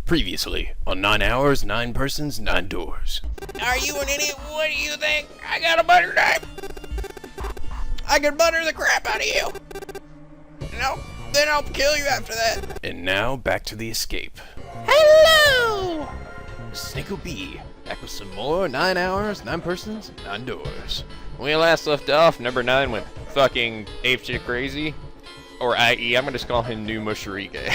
Previously on 9 Hours, 9 Persons, 9 Doors. Are you an idiot? What do you think? I got a butter knife. I can butter the crap out of you. No, then I'll kill you after that. And now back to the escape. Hello! NicoB, back with some more 9 Hours, 9 Persons, 9 Doors. When we last left off, number 9 went fucking apeshit crazy. Or i.e., I'm gonna just call him New Musharika.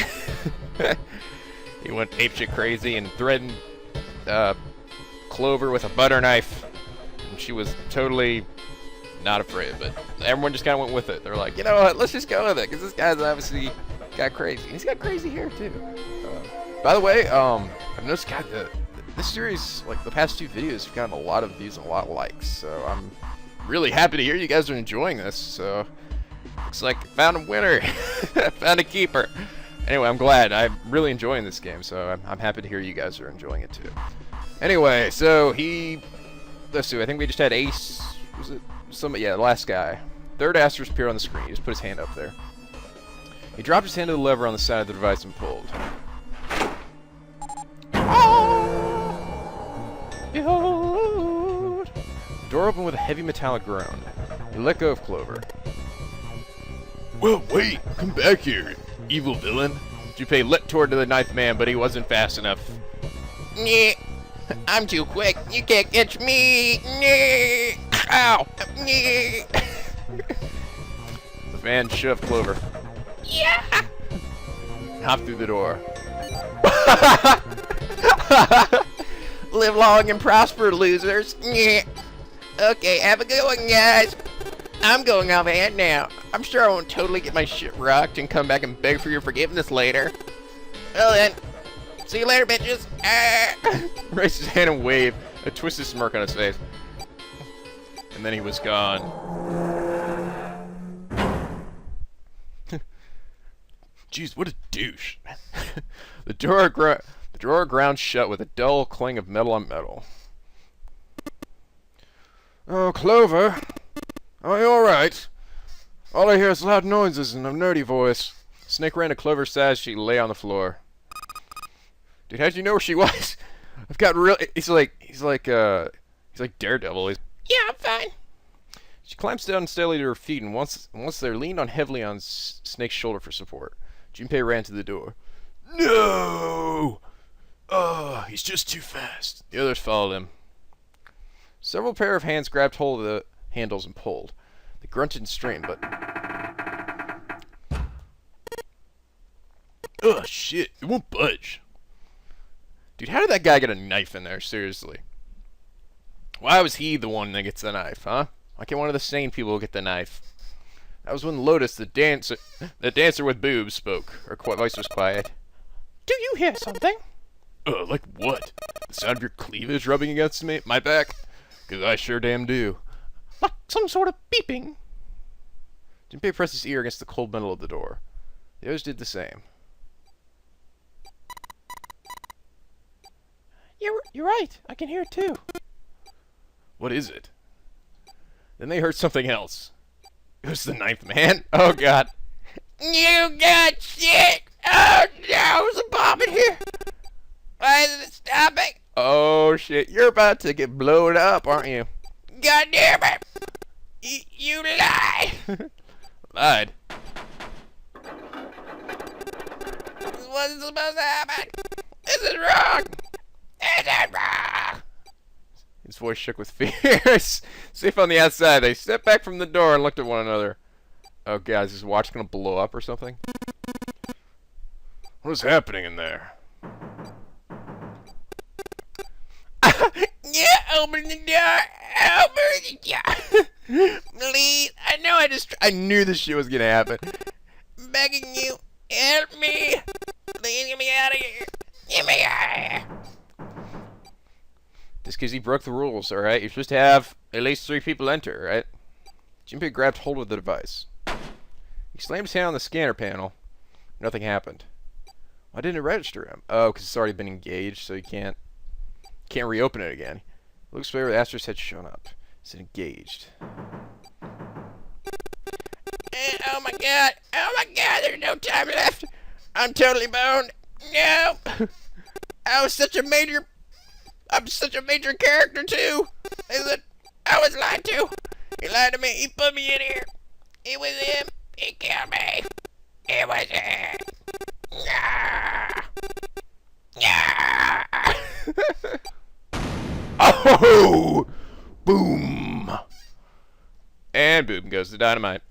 He went apeshit crazy and threatened Clover with a butter knife. And she was totally not afraid, but everyone just kind of went with it. They're like, you know what, let's just go with it, because this guy's obviously got crazy. And he's got crazy hair, too. By the way, I've noticed, God, this series, like the past 2 videos, have gotten a lot of views and a lot of likes. So I'm really happy to hear you guys are enjoying this. So looks like I found a winner. Found a keeper. Anyway, I'm glad. I'm really enjoying this game, so I'm happy to hear you guys are enjoying it too. Anyway, so let's see, I think we just had Ace, was it? Yeah, the last guy. Third Astros appeared on the screen. He just put his hand up there. He dropped his hand to the lever on the side of the device and pulled. Behold! The door opened with a heavy metallic groan. He let go of Clover. Well, wait, come back here, evil villain. Junpei leapt toward the knife man, but he wasn't fast enough. Nyeh. I'm too quick. You can't catch me. Nyeh. Ow. Nyeh. The man shoved Clover. Yeah. Hopped through the door. Live long and prosper, losers. Nyeh. Okay, have a good one, guys. I'm going off hand now. I'm sure I won't totally get my shit rocked and come back and beg for your forgiveness later. Well then, see you later, bitches. Raised his hand and waved, a twisted smirk on his face. And then he was gone. Jeez, what a douche. The drawer ground shut with a dull clang of metal on metal. Oh, Clover. Are you alright? All I hear is loud noises and a nerdy voice. Snake ran to Clover's side as she lay on the floor. Dude, how'd you know where she was? I've got real. He's like Daredevil. Yeah, I'm fine. She climbs down steadily to her feet, and once they leaned on heavily on Snake's shoulder for support. Junpei ran to the door. No! Oh, he's just too fast. The others followed him. Several pair of hands grabbed hold of the handles and pulled. They grunted and strained, but... Oh, shit. It won't budge. Dude, how did that guy get a knife in there? Seriously. Why was he the one that gets the knife, huh? Why can't one of the sane people get the knife? That was when Lotus, the dancer with boobs, spoke. Her voice was quiet. Do you hear something? Like what? The sound of your cleavage rubbing against my back? 'Cause I sure damn do. Like some sort of beeping. Junpei pressed his ear against the cold metal of the door. The others did the same. You're right. I can hear it too. What is it? Then they heard something else. It was the knife man. Oh god. You got shit! Oh no, there's a bomb in here! Why isn't it stopping? Oh shit, you're about to get blown up, aren't you? God damn it! You lie! Lied. This wasn't supposed to happen! This is wrong! This is wrong! His voice shook with fear. Safe on the outside, they stepped back from the door and looked at one another. Oh god, is his watch gonna blow up or something? What is happening in there? Yeah, open the door! Open the door! Please, I knew this shit was gonna happen. Begging you, help me! Please get me out of here! Get me out of here! Just because he broke the rules, alright? You're supposed to have at least 3 people enter, right? Junpei grabbed hold of the device. He slammed his hand on the scanner panel. Nothing happened. Why didn't it register him? Oh, because it's already been engaged, so you can't reopen it again. Looks where the asterisk had shown up. It's engaged. Oh my god! Oh my god! There's no time left! I'm totally boned! No! I'm such a major character too. I was lied to. He lied to me. He put me in here. It was him. He killed me. It was him. Yeah. Yeah. Oh! Boom! And boom goes the dynamite.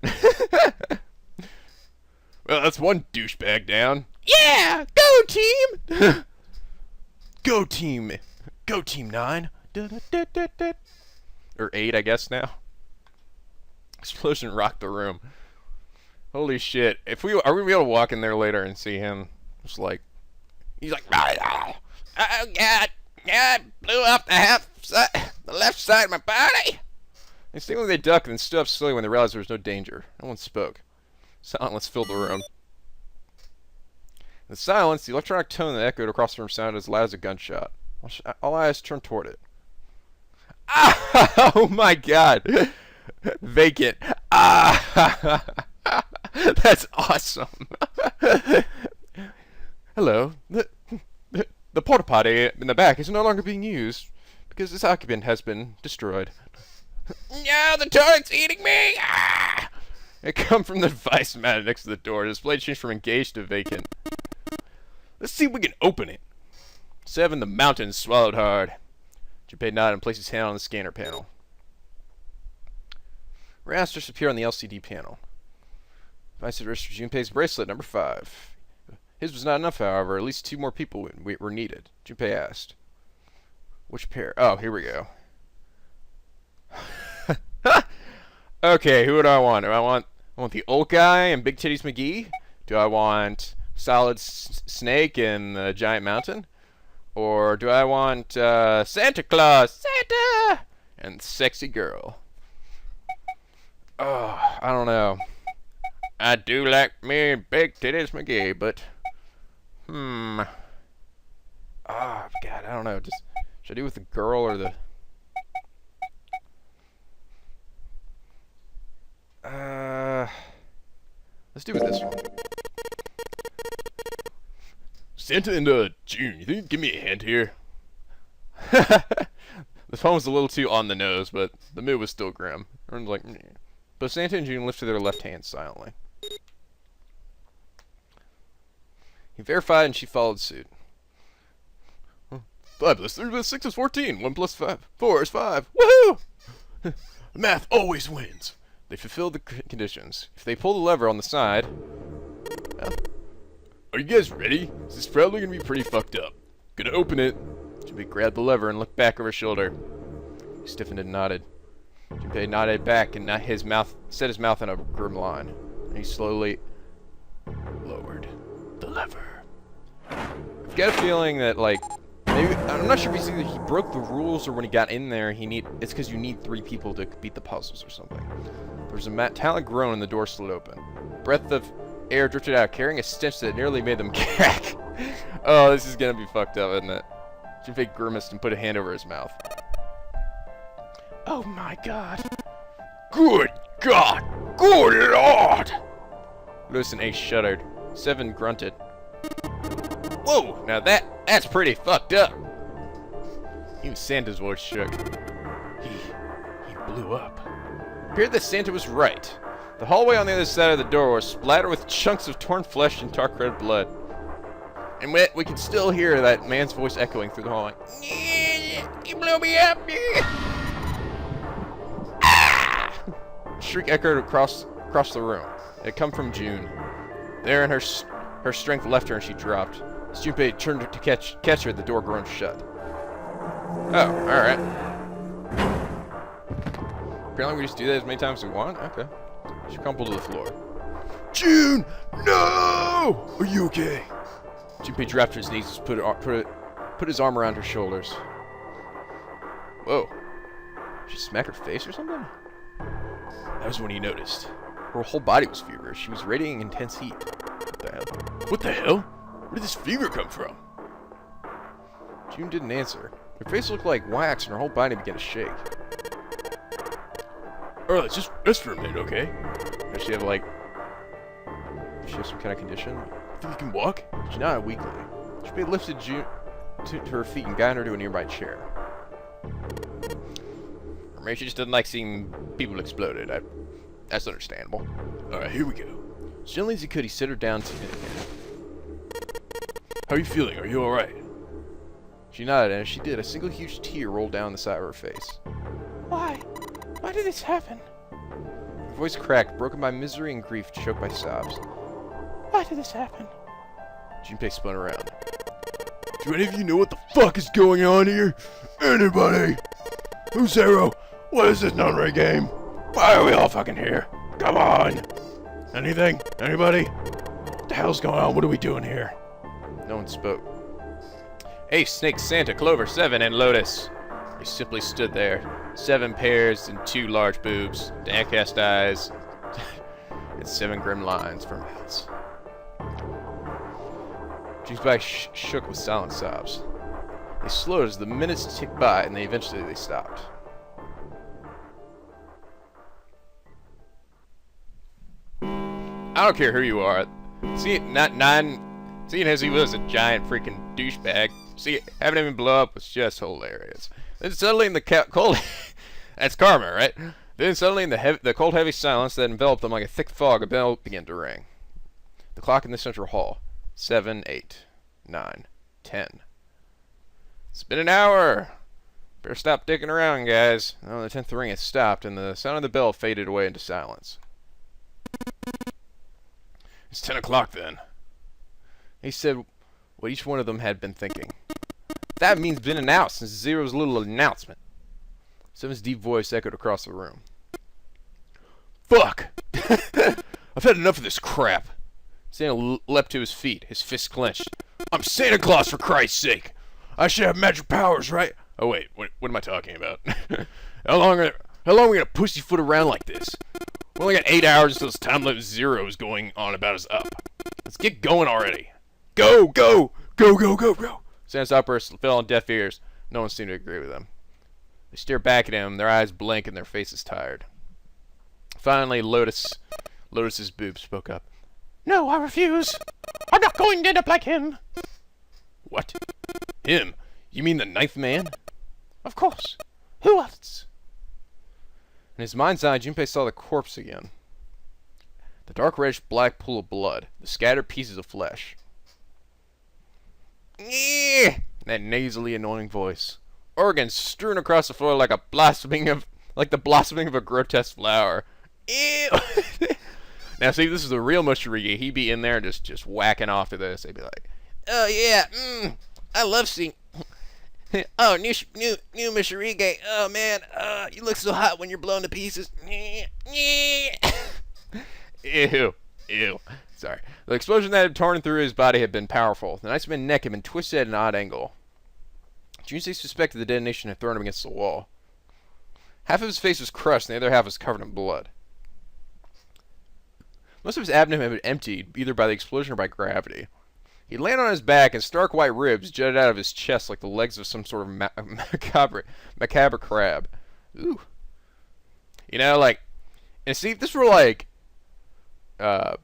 Well, that's one douchebag down. Yeah. Go team. Go team! Go team 9! Or 8, I guess now. Explosion rocked the room. Holy shit! Are we gonna be able to walk in there later and see him? Just like, He's like, oh God, I blew off the left side of my body. they seem like they duck and then stood up slowly when they realized there was no danger. No one spoke. Silence filled the room. In the silence, the electronic tone that echoed across the room sounded as loud as a gunshot. All eyes turned toward it. Ah! Oh my God! Vacant. Ah! That's awesome. Hello. The porta potty in the back is no longer being used because its occupant has been destroyed. No, the toilet's eating me. Ah! It come from the device mounted next to the door. The display changed from engaged to vacant. Let's see if we can open it. 7. The mountain swallowed hard. Junpei nodded and placed his hand on the scanner panel. Rasters appear on the LCD panel. Device had registered Junpei's bracelet number 5. His was not enough, however. At least 2 more people were needed. Junpei asked. Which pair? Oh, here we go. Okay, who do I want? I want the old guy and Big Titties McGee? Do I want Solid Snake and the Giant Mountain? Or do I want Santa Claus, Santa, and Sexy Girl? Oh, I don't know. I do like me Big Titties McGee, but oh God, I don't know. Should I do with the girl or the? Let's do with this one. Santa and June, you think you can give me a hand here? This one was a little too on the nose, but the mood was still grim. Everyone's like, meh. But Santa and June lifted their left hands silently. He verified and she followed suit. 5 plus 3 plus 6 is 14. 1 plus 4 is 5. Woohoo! Math always wins. They fulfilled the conditions. If they pull the lever on the side... Are you guys ready? This is probably gonna be pretty fucked up. Gonna open it. Junpei grabbed the lever and looked back over his shoulder. He stiffened and nodded. Junpei nodded back and set his mouth in a grim line. And he slowly lowered the lever. I've got a feeling that, like, maybe, I'm not sure if either he broke the rules or when he got in there, it's because you need 3 people to beat the puzzles or something. There was a metallic groan and the door slid open. A breath of air drifted out, carrying a stench that nearly made them gag. Oh, this is gonna be fucked up, isn't it? Junpei grimaced and put a hand over his mouth. Oh my God. Good God! Good Lord! Lewis and Ace shuddered. 7 grunted. Whoa! Now that's pretty fucked up. Even Santa's voice shook. He blew up. It appeared that Santa was right. The hallway on the other side of the door was splattered with chunks of torn flesh and dark red blood. And we could still hear that man's voice echoing through the hallway. He blew me up. A shriek echoed across the room. It had come from June. There, and her strength left her and she dropped. As Junpei turned to catch her, the door groaned shut. Oh, alright. Apparently we just do that as many times as we want? Okay. She crumpled to the floor. June! No! Are you okay? Junpei dropped to his knees and put his arm around her shoulders. Whoa. Did she smack her face or something? That was when he noticed. Her whole body was feverish. She was radiating intense heat. What the hell? What the hell? Where did this fever come from? June didn't answer. Her face looked like wax and her whole body began to shake. Alright, just rest for a minute, okay? Does she have, like... Does she have some kind of condition? Think you can walk? She nodded weakly. Junpei lifted June... to her feet and guiding her to a nearby chair. Or maybe she just doesn't like seeing people exploded. That's understandable. Alright, here we go. As gently as he could, he set her down to him again. How are you feeling? Are you alright? She nodded, and as she did, a single huge tear rolled down the side of her face. Why? Why did this happen? Her voice cracked, broken by misery and grief, choked by sobs. Why did this happen? Junpei spun around. Do any of you know what the fuck is going on here? Anybody? Who's Zero? What is this non-ray game? Why are we all fucking here? Come on! Anything? Anybody? What the hell's going on? What are we doing here? No one spoke. Ace, Snake, Santa, Clover, Seven, and Lotus. They simply stood there. 7 pairs and 2 large boobs, downcast eyes, and 7 grim lines for mouths. June's back shook with silent sobs. They slowed as the minutes ticked by, and eventually they stopped. I don't care who you are. Seeing as he was a giant freaking douchebag, having him blow up was just hilarious. Then suddenly in the cold, that's karma, right? Then suddenly in the cold, heavy silence that enveloped them like a thick fog, a bell began to ring. The clock in the central hall. 7, 8, 9, 10. It's been an hour. Better stop dicking around, guys. Oh, the 10th ring had stopped, and the sound of the bell faded away into silence. It's 10 o'clock then. He said what each one of them had been thinking. That means been announced since Zero's little announcement. Seven's deep voice echoed across the room. Fuck! I've had enough of this crap. Santa leapt to his feet, his fists clenched. I'm Santa Claus, for Christ's sake! I should have magic powers, right? Oh wait, what am I talking about? How long are we gonna pussyfoot around like this? We only got 8 hours until this time limit Zero is going on about us up. Let's get going already. Go, go, go, go, go, go. Santa's outburst fell on deaf ears. No one seemed to agree with him. They stared back at him, their eyes blank and their faces tired. Finally, Lotus's boob spoke up. No, I refuse. I'm not going to end up like him. What? Him? You mean the 9th man? Of course. Who else? In his mind's eye, Junpei saw the corpse again. The dark reddish-black pool of blood, the scattered pieces of flesh. That nasally, annoying voice. Organs strewn across the floor like the blossoming of a grotesque flower. Ew. Now, see, this is the real Musharigi. He'd be in there just whacking off to this. They'd be like, "Oh yeah, I love seeing. Oh, new Musharigi. Oh man, you look so hot when you're blown to pieces." Ew. Sorry. The explosion that had torn through his body had been powerful. The Knight's neck had been twisted at an odd angle. Junsei suspected the detonation had thrown him against the wall. Half of his face was crushed, and the other half was covered in blood. Most of his abdomen had been emptied, either by the explosion or by gravity. He landed on his back, and stark white ribs jutted out of his chest like the legs of some sort of macabre crab. Ooh. You know, and see, if this were like a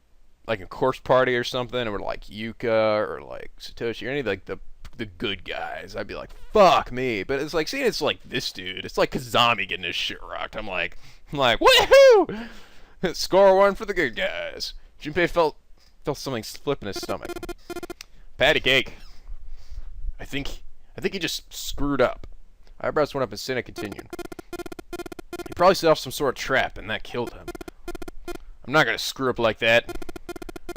corpse party or something, and we're like Yuka or like Satoshi or any of the good guys, I'd be like, fuck me. But it's like, seeing it's like this dude, it's like Kazami getting his shit rocked. I'm like, woohoo! Score 1 for the good guys. Junpei felt something slip in his stomach. Patty cake. I think he just screwed up. Eyebrows went up and Santa continued. He probably set off some sort of trap, and that killed him. I'm not gonna screw up like that.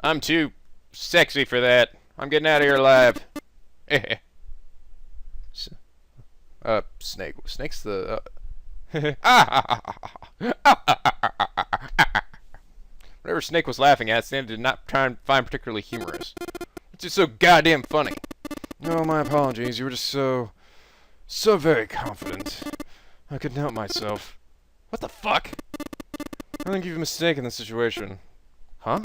I'm too sexy for that. I'm getting out of here alive. Snake. Snake's the... Whatever Snake was laughing at, Santa did not try and find particularly humorous. It's just so goddamn funny. Oh, my apologies. You were just so very confident. I couldn't help myself. What the fuck? I think you've mistaken the situation. Huh?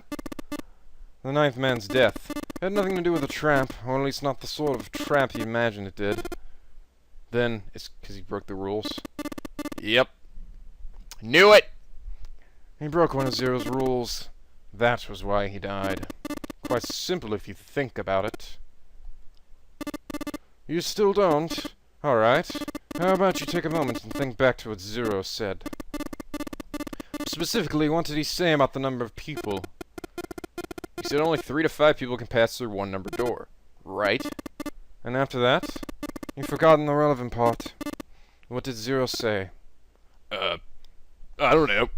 The 9th man's death had nothing to do with a trap, or at least not the sort of trap he imagined it did. Then, it's because he broke the rules. Yep. Knew it! He broke one of Zero's rules. That was why he died. Quite simple if you think about it. You still don't? Alright. How about you take a moment and think back to what Zero said? Specifically, what did he say about the number of people? He said only 3 to 5 people can pass through one number door. Right? And after that? You've forgotten the relevant part. What did Zero say? I don't know.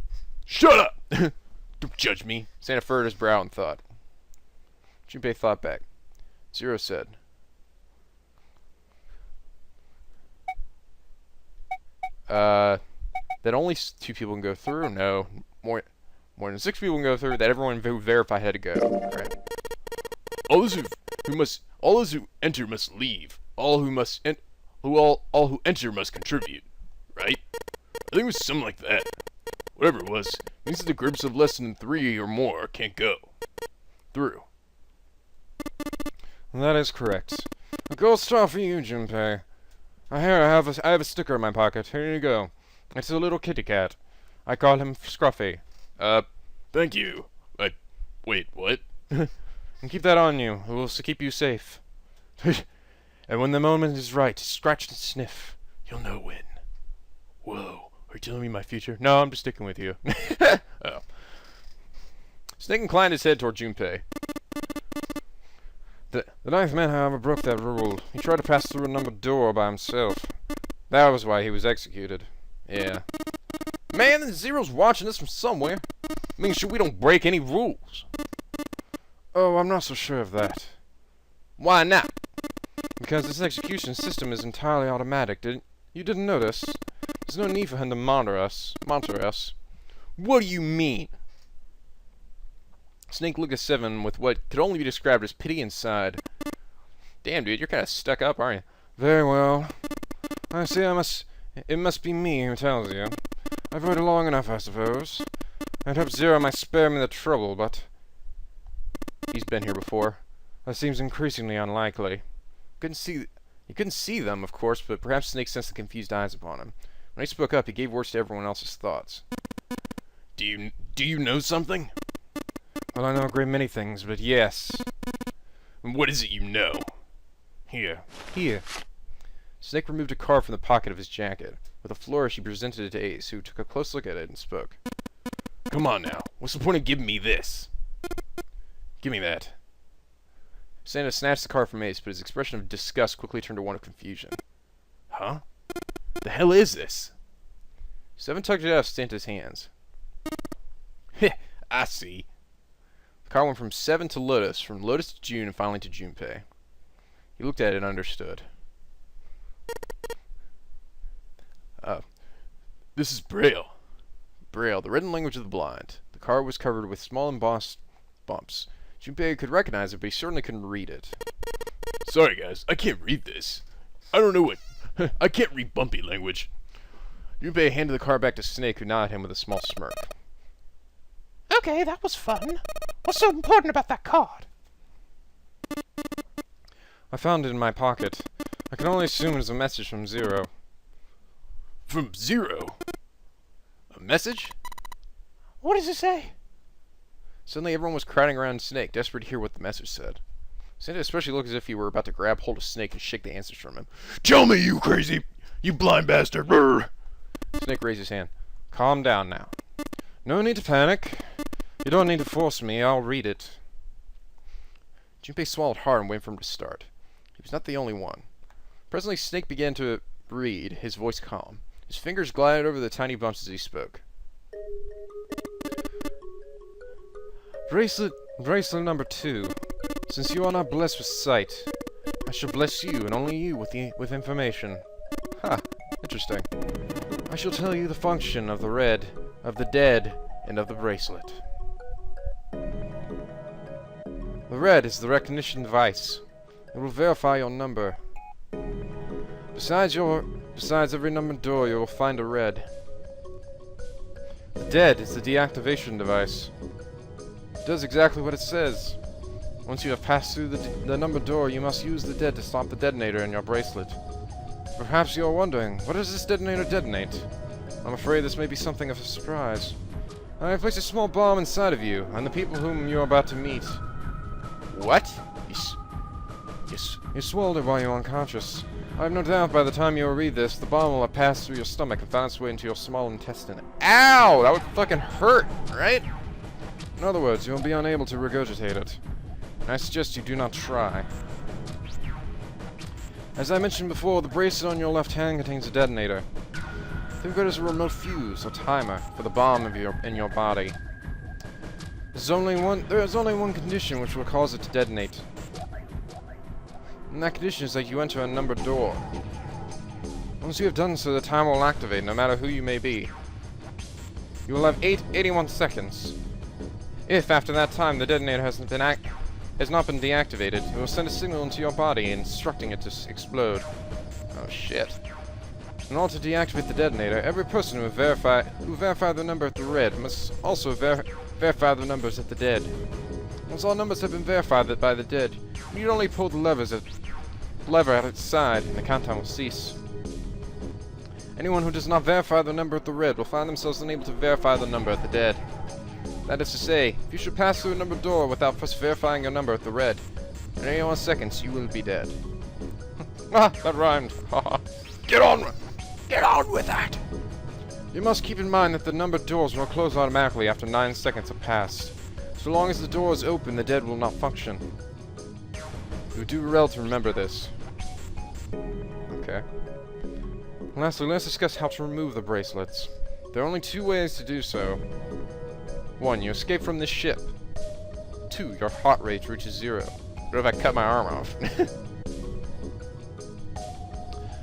Shut up! Don't judge me. Santa furrowed his brow in thought. Junpei thought back. Zero said, that only 2 people can go through? No. More than 6 people can go through, that everyone who verified had to go. Right. All those who enter must leave. All who enter must contribute. Right? I think it was something like that. Whatever it was, means that the groups of less than 3 or more can't go through. That is correct. A gold star for you, Junpei. I have a sticker in my pocket. Here you go. It's a little kitty cat. I call him Scruffy. Thank you. Wait, what? And keep that on you. It will keep you safe. And when the moment is right, scratch and sniff. You'll know when. Whoa, are you telling me my future? No, I'm just sticking with you. Oh. Snake inclined his head toward Junpei. The 9th man, however, broke that rule. He tried to pass through a numbered door by himself. That was why he was executed. Yeah. Man, the Zero's watching us from somewhere. Making sure we don't break any rules. Oh, I'm not so sure of that. Why not? Because this execution system is entirely automatic. You didn't notice? There's no need for him to monitor us. What do you mean? Snake looked at Seven with what could only be described as pity inside. Damn, dude, you're kind of stuck up, aren't you? Very well. I see it must be me who tells you. I've waited long enough, I suppose. I'd hope Zero might spare me the trouble, but he's been here before. That seems increasingly unlikely. You couldn't see them, of course, but perhaps Snake sensed the confused eyes upon him. When he spoke up, he gave words to everyone else's thoughts. Do you know something? Well, I know a great many things, but yes. What is it you know? Here. Snake removed a card from the pocket of his jacket. With a flourish, he presented it to Ace, who took a close look at it and spoke. Come on now. What's the point of giving me this? Give me that. Santa snatched the card from Ace, but his expression of disgust quickly turned to one of confusion. Huh? The hell is this? Seven tugged it out of Santa's hands. Heh, I see. The card went from Seven to Lotus, from Lotus to June, and finally to Junpei. He looked at it and understood. This is Braille. Braille, the written language of the blind. The card was covered with small embossed bumps. Junpei could recognize it, but he certainly couldn't read it. Sorry, guys. I can't read this. I don't know what... I can't read bumpy language. Junpei handed the card back to Snake, who nodded at him with a small smirk. Okay, that was fun. What's so important about that card? I found it in my pocket. I can only assume it is a message from Zero. From Zero? A message? What does it say? Suddenly everyone was crowding around Snake, desperate to hear what the message said. Santa especially looked as if he were about to grab hold of Snake and shake the answers from him. Tell me, you crazy... You blind bastard! Brr. Snake raised his hand. Calm down now. No need to panic. You don't need to force me. I'll read it. Junpei swallowed hard and waited for him to start. He was not the only one. Presently, Snake began to read, his voice calm. His fingers glided over the tiny bumps as he spoke. Bracelet number 2. Since you are not blessed with sight, I shall bless you, and only you, with information. Ha! Interesting. I shall tell you the function of the red, of the dead, and of the bracelet. The red is the recognition device. It will verify your number. Besides every numbered door, you will find a red. The dead is the deactivation device. It does exactly what it says. Once you have passed through the numbered door, you must use the dead to stop the detonator in your bracelet. Perhaps you are wondering, what does this detonator detonate? I'm afraid this may be something of a surprise. I have placed a small bomb inside of you, and the people whom you are about to meet. What? You You swallowed it while you were unconscious. I have no doubt by the time you read this, the bomb will have passed through your stomach and found its way into your small intestine. Ow! That would fucking hurt, right? In other words, you will be unable to regurgitate it. And I suggest you do not try. As I mentioned before, the bracelet on your left hand contains a detonator. Think of it as a remote fuse or timer for the bomb in your body. There is only one condition which will cause it to detonate. And that condition is that you enter a numbered door. Once you have done so, the timer will activate, no matter who you may be. You will have 81 seconds. If, after that time, the detonator has not been deactivated, it will send a signal into your body, instructing it to explode. Oh shit. In order to deactivate the detonator, every person who verified the number at the red must also verify the numbers at the dead. Once all numbers have been verified by the dead, you need only pull the lever at its side, and the countdown will cease. Anyone who does not verify the number at the red will find themselves unable to verify the number at the dead. That is to say, if you should pass through a numbered door without first verifying your number at the red, in 81 seconds you will be dead. Ah, that rhymed. Get on with that! You must keep in mind that the numbered doors will close automatically after 9 seconds have passed. So long as the door is open, the dead will not function. You would do well to remember this. Okay. Lastly, let's discuss how to remove the bracelets. There are only 2 ways to do so. 1. You escape from this ship. 2. Your heart rate reaches 0. What if I cut my arm off?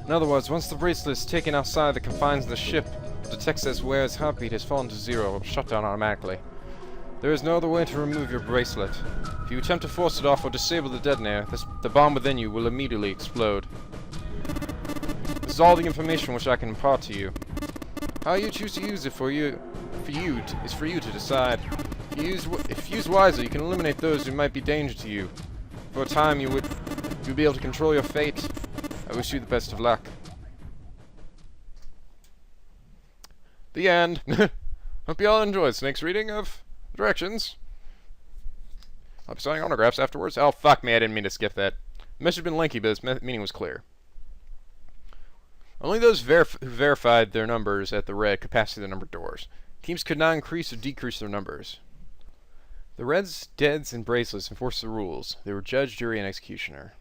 In other words, once the bracelet is taken outside the confines of the ship, it detects as where its heartbeat has fallen to 0, it will shut down automatically. There is no other way to remove your bracelet. If you attempt to force it off or disable the detonator, the bomb within you will immediately explode. This is all the information which I can impart to you. How you choose to use it is for you to decide. If used wisely, you can eliminate those who might be danger to you. For a time, you'll be able to control your fate. I wish you the best of luck. The end. Hope you all enjoyed Snake's reading of directions. I'll be signing autographs afterwards. Oh, fuck me, I didn't mean to skip that. The message had been lengthy, but its meaning was clear. Only those who verified their numbers at the red could pass through the numbered doors. Teams could not increase or decrease their numbers. The Reds, Deads, and Bracelets enforced the rules. They were judge, jury, and executioner.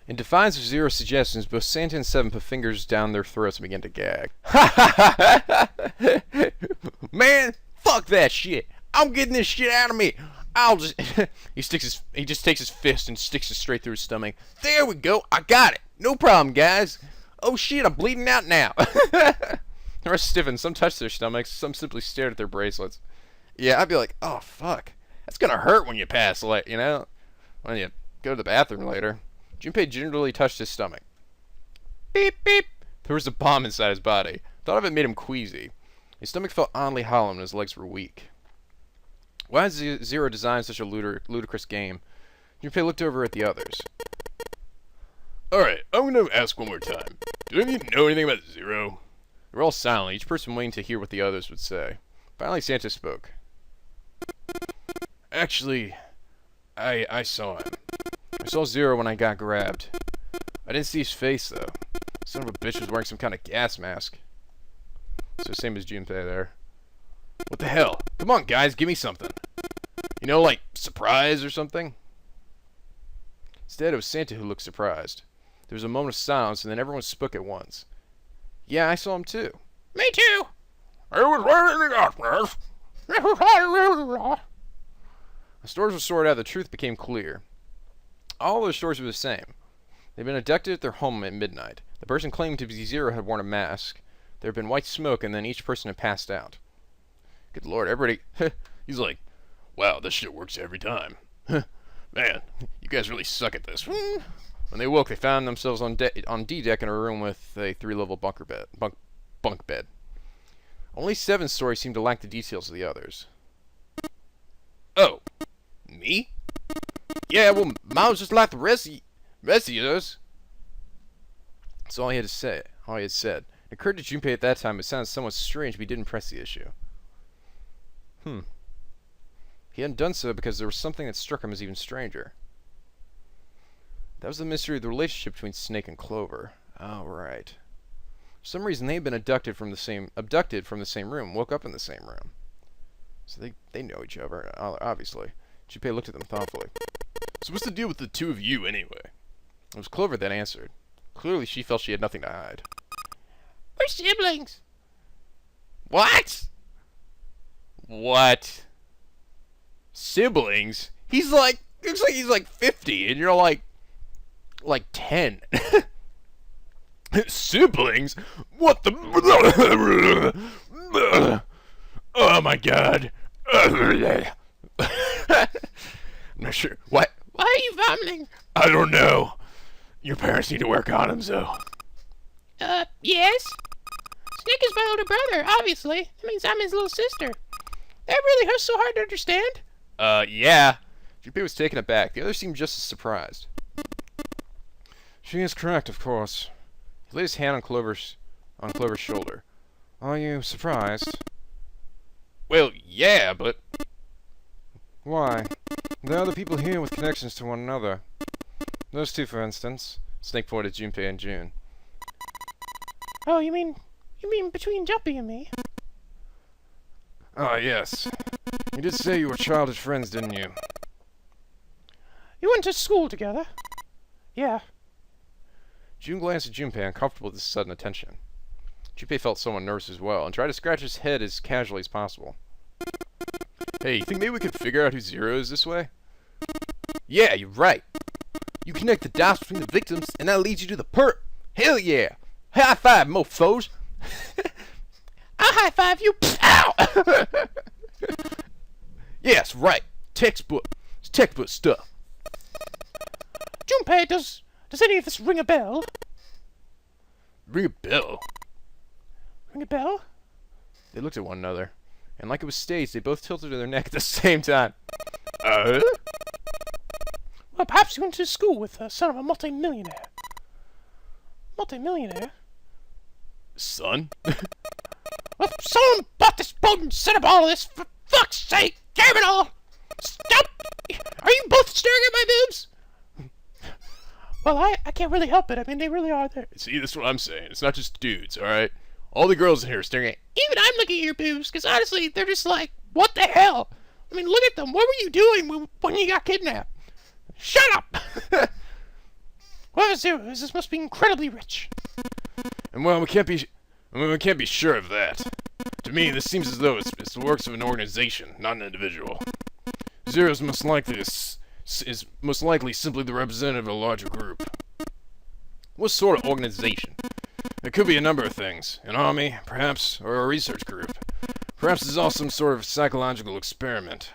In defiance of Zero's suggestions, both Santa and Seven put fingers down their throats and began to gag. Man, fuck that shit. I'm getting this shit out of me. I'll just... he just takes his fist and sticks it straight through his stomach. There we go. I got it. No problem, guys. Oh shit, I'm bleeding out now. The rest stiffened. Some touched their stomachs. Some simply stared at their bracelets. Yeah, I'd be like, oh fuck. That's gonna hurt when you pass, like, you know? When you go to the bathroom later. Junpei gingerly touched his stomach. Beep, beep. There was a bomb inside his body. Thought of it made him queasy. His stomach felt oddly hollow and his legs were weak. Why has Zero designed such a ludicrous game? Junpei looked over at the others. Alright, I'm gonna ask one more time. Do any of you know anything about Zero? They were all silent, each person waiting to hear what the others would say. Finally, Santa spoke. Actually, I saw him. I saw Zero when I got grabbed. I didn't see his face, though. Son of a bitch was wearing some kind of gas mask. So same as Junpei there. What the hell? Come on, guys, give me something. You know, like, surprise or something? Instead, it was Santa who looked surprised. There was a moment of silence, and then everyone spoke at once. Yeah, I saw him too. Me too. I was wearing the gas mask. The stories were sorted out, the truth became clear. All their stories were the same. They'd been abducted at their home at midnight. The person claiming to be Zero had worn a mask. There had been white smoke, and then each person had passed out. Good lord, everybody... He's like, wow, this shit works every time. Man, you guys really suck at this. When they woke, they found themselves on D deck in a room with a 3-level bunk bed. Only Seven's story seemed to lack the details of the others. Oh, me? Yeah, well, mine was just like the rest of yours. That's all he had to say. All he had said. It occurred to Junpei at that time it sounded somewhat strange, but he didn't press the issue. He hadn't done so because there was something that struck him as even stranger. That was the mystery of the relationship between Snake and Clover. Oh, right. For some reason, they had been abducted from the same room, woke up in the same room. So they know each other, obviously. Junpei looked at them thoughtfully. So what's the deal with the two of you, anyway? It was Clover that answered. Clearly, she felt she had nothing to hide. We're siblings. What? What? Siblings? He's like, looks like he's like 50, and you're like 10. Siblings? What the? Oh my god. I'm not sure. What? Why are you vomiting? I don't know. Your parents need to wear condoms, though. Yes? Snake is my older brother, obviously. That means I'm his little sister. That really hurts so hard to understand. Yeah. Junpei was taken aback. The others seemed just as surprised. She is correct, of course. He laid his hand on Clover's shoulder. Are you surprised? Well, yeah, but Why? There are other people here with connections to one another. Those two, for instance. Snake pointed at Junpei and June. Oh, you mean between Jumpy and me? Ah, yes. You did say you were childhood friends, didn't you? You went to school together? Yeah. June glanced at Junpei, uncomfortable with this sudden attention. Junpei felt somewhat nervous as well, and tried to scratch his head as casually as possible. Hey, you think maybe we could figure out who Zero is this way? yeah, you're right. You connect the dots between the victims, and that leads you to the perp. Hell yeah! High five, mofos! I'll high five you. Ow! Yes, right. Textbook. It's textbook stuff. Junpei, does any of this ring a bell? Ring a bell. Ring a bell? They looked at one another, and like it was staged, they both tilted their neck at the same time. Well, perhaps you went to school with the son of a multi-millionaire. Multi-millionaire? Son? Well, someone bought this boat and set up all of this, for fuck's sake! Damn it all! Stop! Are you both staring at my boobs? Well, I can't really help it. I mean, they really are there. See, that's what I'm saying. It's not just dudes, alright? All the girls in here are staring at... Even I'm looking at your boobs, because honestly, they're just like, what the hell? I mean, look at them. What were you doing when you got kidnapped? Shut up! Whoever Zero is, this must be incredibly rich. And well, we can't be sure of that. To me, this seems as though it's the works of an organization, not an individual. Zero's most likely is most likely simply the representative of a larger group. What sort of organization? It could be a number of things. An army, perhaps, or a research group. Perhaps it's all some sort of psychological experiment.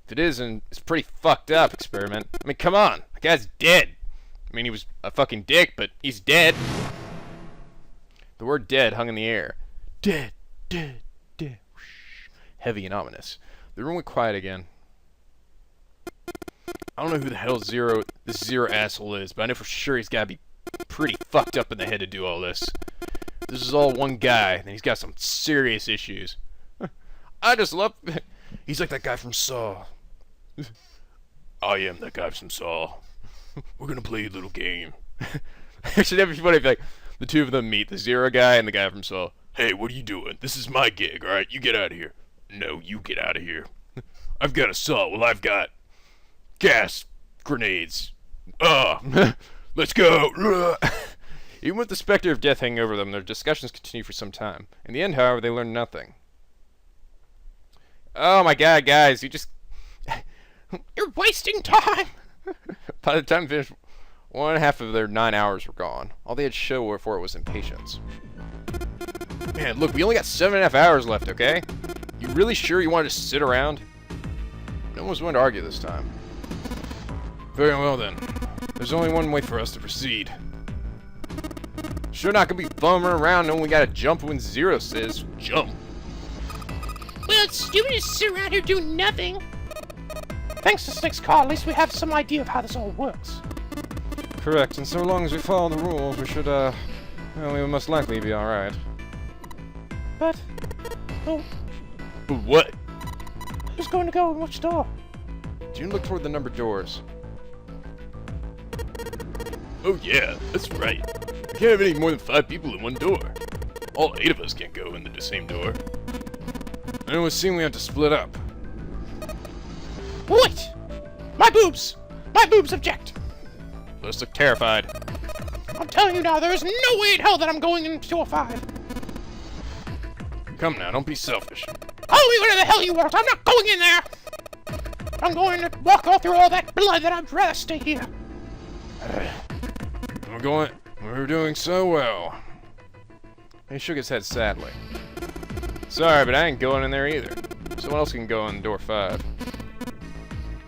If it is, and it's a pretty fucked up experiment. I mean, come on. The guy's dead. I mean, he was a fucking dick, but he's dead. The word dead hung in the air. Dead, dead, dead. Heavy and ominous. The room went quiet again. I don't know who the hell this Zero asshole is, but I know for sure he's gotta be pretty fucked up in the head to do all this. This is all one guy, and he's got some serious issues. I just love... He's like that guy from Saw. I am that guy from Saw. We're gonna play a little game. It should never be funny if like, the two of them meet, the Zero guy and the guy from Saw. Hey, what are you doing? This is my gig, alright? You get out of here. No, you get out of here. I've got a saw. Well, I've got gas grenades. Let's go. Even with the specter of death hanging over them, their discussions continued for some time. In the end, however, they learned nothing. Oh my god, guys, you just... You're wasting time! By the time they finished, 1.5 of their 9 hours were gone. All they had to show for it was impatience. Man, look, we only got 7.5 hours left, okay? You really sure you want to just sit around? No one was willing to argue this time. Very well then. There's only one way for us to proceed. Sure not gonna be bumming around knowing we gotta jump when Zero says jump. Well, it's stupid to sit around here doing nothing. Thanks to Snake's car, at least we have some idea of how this all works. Correct, and so long as we follow the rules, we should, well, we will most likely be alright. But, oh, But what? Who's going to go in which door? June, look toward the numbered doors. Oh yeah, that's right. We can't have any more than 5 people in one door. All 8 of us can't go into the same door. And it would seem we have to split up. Wait! My boobs! My boobs object! Let's look terrified. I'm telling you now, there is no way in hell that I'm going into door 5. Come now, don't be selfish. Oh, where the hell you want? I'm not going in there! I'm going to walk all through all that blood that I'd rather stay here. We're doing so well. He shook his head sadly. Sorry, but I ain't going in there either. Someone else can go in door 5.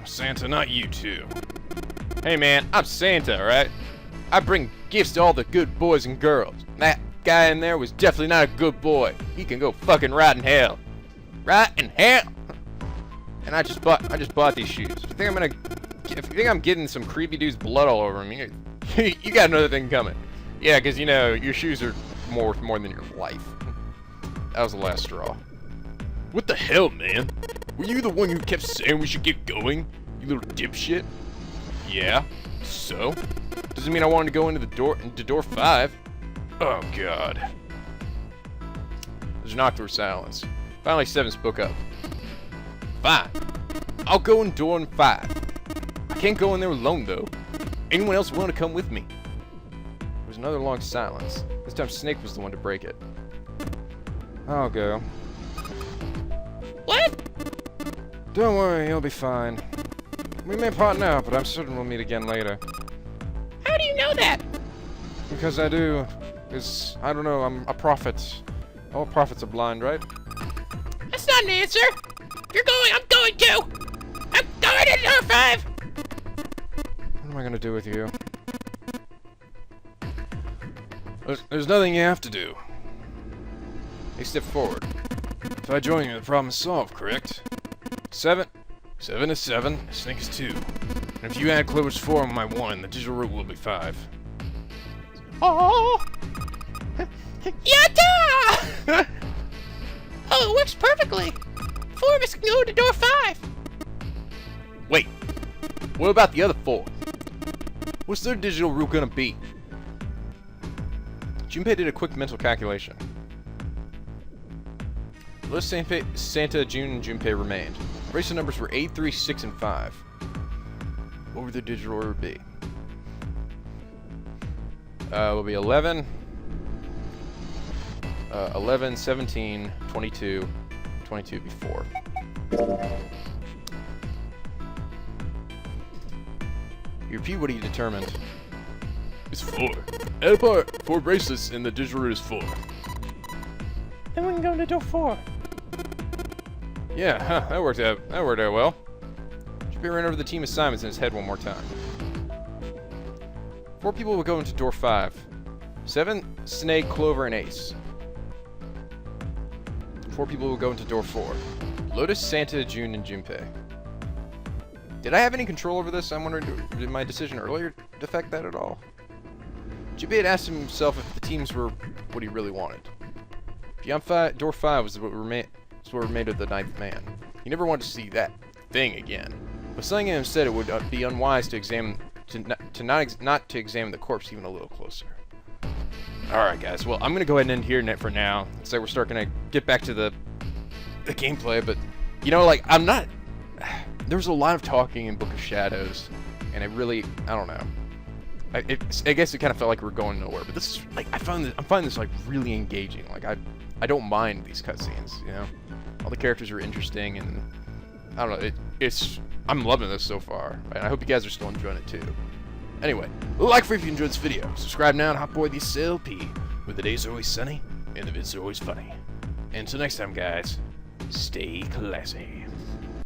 Santa, not you two. Hey man, I'm Santa, alright? I bring gifts to all the good boys and girls. That guy in there was definitely not a good boy. He can go fucking rot in hell. Right in hell! And I just bought these shoes. If you think I'm getting some creepy dude's blood all over me, you got another thing coming. Yeah, because you know, your shoes are more than your life. That was the last straw. What the hell, man? Were you the one who kept saying we should get going? You little dipshit? Yeah. So? Doesn't mean I wanted to go into door 5. Oh god. There's an awkward silence. Finally, Seven spoke up. Fine. I'll go in door 5. I can't go in there alone, though. Anyone else want to come with me? There was another long silence. This time Snake was the one to break it. I'll go. What? Don't worry, you'll be fine. We may part now, but I'm certain we'll meet again later. How do you know that? Because I do. Because, I don't know, I'm a prophet. All prophets are blind, right? That's not an answer. If you're going, I'm going too. I'm going to door 5. What am I gonna do with you? There's nothing you have to do. He stepped forward. If I join you, the problem is solved, correct? 7 is 7, Snake is 2. And if you add Clover's 4 on my 1, the digital root will be 5. Oh! Yatta! Oh, it works perfectly. 4 of us can go to door 5. Wait. What about the other 4? What's their digital root gonna be? Junpei did a quick mental calculation. The list Santa, June, and Junpei remained. Racial numbers were 8, 3, 6, and 5. What would their digital order be? Will be 11, 17, 22, 22 before. You repeat what he determined. It's 4. Add apart 4 bracelets and the digital root is 4. Then we can go to door 4. Yeah, huh, that worked out well. Junpei ran over the team assignments in his head one more time. 4 people will go into door 5. 7, Snake, Clover, and Ace. 4 people will go into door 4. Lotus, Santa, June, and Junpei. Did I have any control over this? I'm wondering, did my decision earlier affect that at all? Junpei had asked himself if the teams were what he really wanted. Beyond door 5 was what remained of the 9th man. He never wanted to see that thing again. But saying it instead, it would be unwise to not to examine the corpse even a little closer. Alright guys, well I'm gonna go ahead and end here for now. So we're starting to get back to the gameplay, but you know, like, there was a lot of talking in Book of Shadows, and I don't know. I guess it kind of felt like we were going nowhere, but this is, like, I'm finding this, like, really engaging. Like, I don't mind these cutscenes, you know? All the characters are interesting, and, I don't know, I'm loving this so far, and I hope you guys are still enjoying it, too. Anyway, like if you enjoyed this video, subscribe now, and Hot Boy the SLP, where the days are always sunny, and the vids are always funny. Until next time, guys, stay classy.